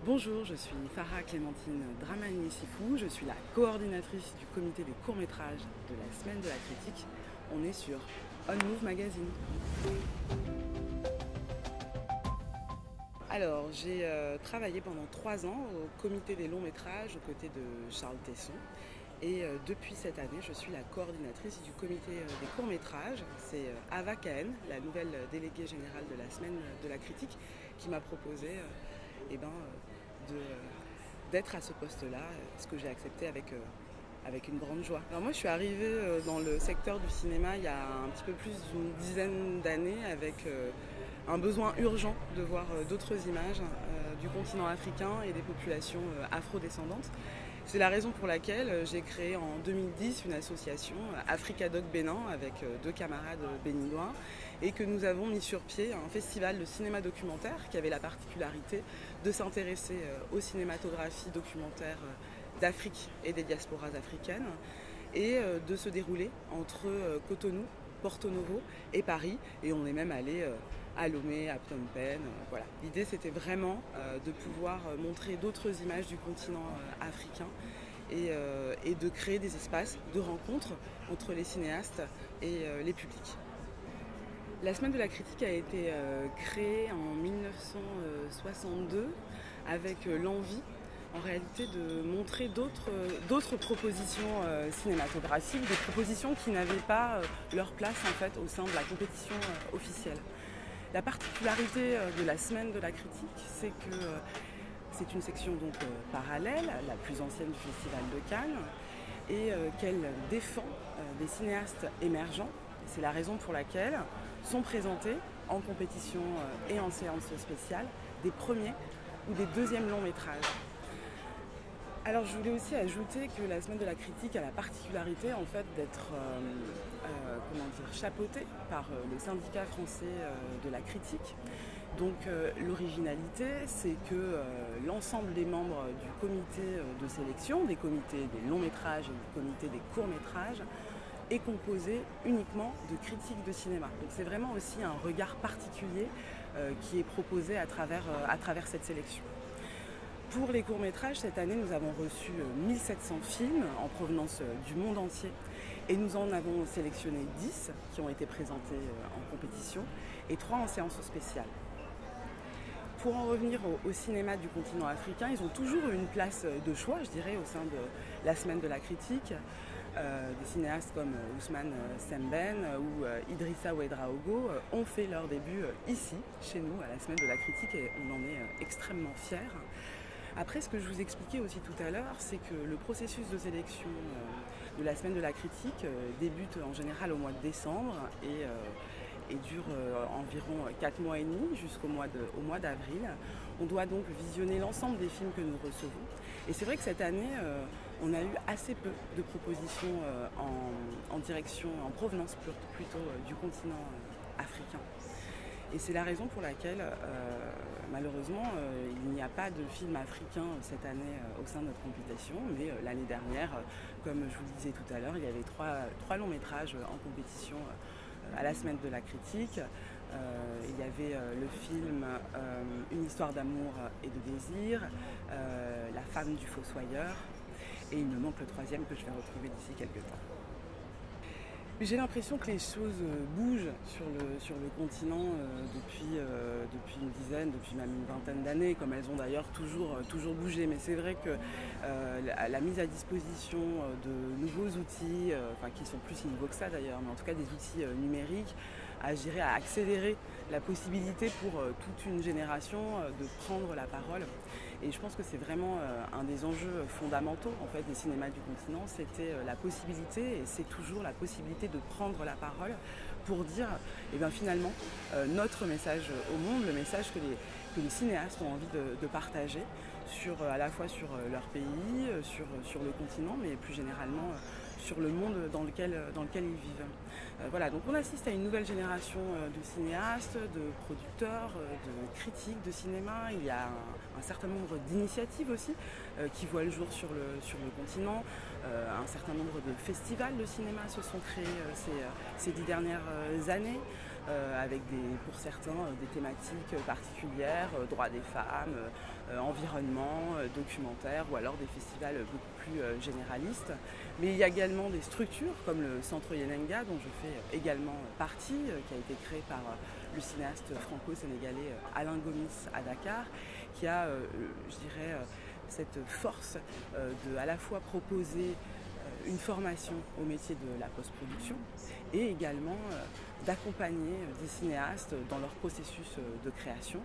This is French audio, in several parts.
Bonjour, je suis Farah Clémentine Dramani-Sifou, je suis la coordinatrice du comité des courts-métrages de la Semaine de la Critique. On est sur On Move Magazine. Alors, j'ai travaillé pendant 3 ans au comité des longs-métrages aux côtés de Charles Tesson. Et depuis cette année, je suis la coordinatrice du comité des courts-métrages. C'est Ava Kahen, la nouvelle déléguée générale de la Semaine de la Critique, qui m'a proposé d'être à ce poste-là, ce que j'ai accepté avec une grande joie. Alors moi, je suis arrivée dans le secteur du cinéma il y a un petit peu plus d'une dizaine d'années avec un besoin urgent de voir d'autres images du continent africain et des populations afrodescendantes. C'est la raison pour laquelle j'ai créé en 2010 une association Africa Doc Bénin avec 2 camarades béninois et que nous avons mis sur pied un festival de cinéma documentaire qui avait la particularité de s'intéresser aux cinématographies documentaires d'Afrique et des diasporas africaines et de se dérouler entre Cotonou, Porto Novo et Paris, et on est même allé à Lomé, à Phnom Penh. Voilà. L'idée c'était vraiment de pouvoir montrer d'autres images du continent africain et de créer des espaces de rencontre entre les cinéastes et les publics. La Semaine de la Critique a été créée en 1962 avec l'envie en réalité de montrer d'autres propositions cinématographiques, des propositions qui n'avaient pas leur place en fait au sein de la compétition officielle. La particularité de la Semaine de la Critique, c'est que c'est une section donc parallèle, la plus ancienne du Festival de Cannes, et qu'elle défend des cinéastes émergents. C'est la raison pour laquelle sont présentés en compétition et en séance spéciale des premiers ou des deuxièmes longs métrages. Alors je voulais aussi ajouter que la Semaine de la Critique a la particularité en fait d'être chapeautée par le syndicat français de la critique. Donc l'originalité, c'est que l'ensemble des membres du comité de sélection, des comités des longs métrages et du comité des courts métrages, est composé uniquement de critiques de cinéma. Donc c'est vraiment aussi un regard particulier qui est proposé à travers cette sélection. Pour les courts-métrages, cette année, nous avons reçu 1700 films en provenance du monde entier et nous en avons sélectionné 10 qui ont été présentés en compétition et 3 en séance spéciale. Pour en revenir au cinéma du continent africain, ils ont toujours eu une place de choix, je dirais, au sein de la Semaine de la Critique. Des cinéastes comme Ousmane Sembène ou Idrissa Ouedraogo ont fait leur début ici, chez nous, à la Semaine de la Critique, et on en est extrêmement fiers. Après, ce que je vous expliquais aussi tout à l'heure, c'est que le processus de sélection de la Semaine de la Critique débute en général au mois de décembre et dure environ 4 mois et demi jusqu'au mois d'avril. On doit donc visionner l'ensemble des films que nous recevons. Et c'est vrai que cette année, on a eu assez peu de propositions en direction, en provenance plutôt du continent africain. Et c'est la raison pour laquelle, malheureusement, il n'y a pas de film africain cette année au sein de notre compétition. Mais l'année dernière, comme je vous le disais tout à l'heure, il y avait trois longs métrages en compétition à la Semaine de la Critique. Il y avait le film Une histoire d'amour et de désir, La femme du fossoyeur, et il me manque le 3e que je vais retrouver d'ici quelques temps. J'ai l'impression que les choses bougent sur le continent depuis une dizaine, depuis même une vingtaine d'années, comme elles ont d'ailleurs toujours bougé. Mais c'est vrai que la mise à disposition de nouveaux outils, qui sont plus nouveaux que ça d'ailleurs, mais en tout cas des outils numériques, a accéléré la possibilité pour toute une génération de prendre la parole. Et je pense que c'est vraiment un des enjeux fondamentaux en fait, des cinémas du continent, c'était la possibilité, et c'est toujours la possibilité de prendre la parole pour dire finalement notre message au monde, le message que les cinéastes ont envie de partager à la fois sur leur pays, sur le continent, mais plus généralement sur le monde dans lequel ils vivent. Voilà, donc on assiste à une nouvelle génération de cinéastes, de producteurs, de critiques de cinéma. Il y a un certain nombre d'initiatives aussi qui voient le jour sur le continent. Un certain nombre de festivals de cinéma se sont créés ces 10 dernières années. avec pour certains des thématiques particulières, droits des femmes, environnement, documentaire, ou alors des festivals beaucoup plus généralistes. Mais il y a également des structures comme le Centre Yenenga, dont je fais également partie, qui a été créé par le cinéaste franco-sénégalais Alain Gomis à Dakar, qui a, je dirais, cette force de à la fois proposer une formation au métier de la post-production et également d'accompagner des cinéastes dans leur processus de création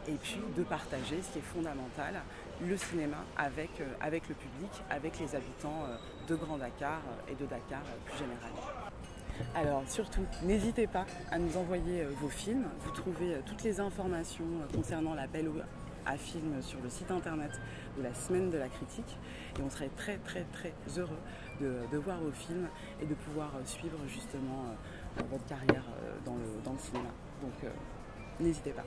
et puis de partager, ce qui est fondamental, le cinéma avec le public, avec les habitants de Grand Dakar et de Dakar plus généralement. Alors surtout, n'hésitez pas à nous envoyer vos films. Vous trouvez toutes les informations concernant l'appel à films sur le site internet de la Semaine de la Critique. Et on serait très heureux de voir vos films et de pouvoir suivre justement votre carrière dans le cinéma. Donc n'hésitez pas.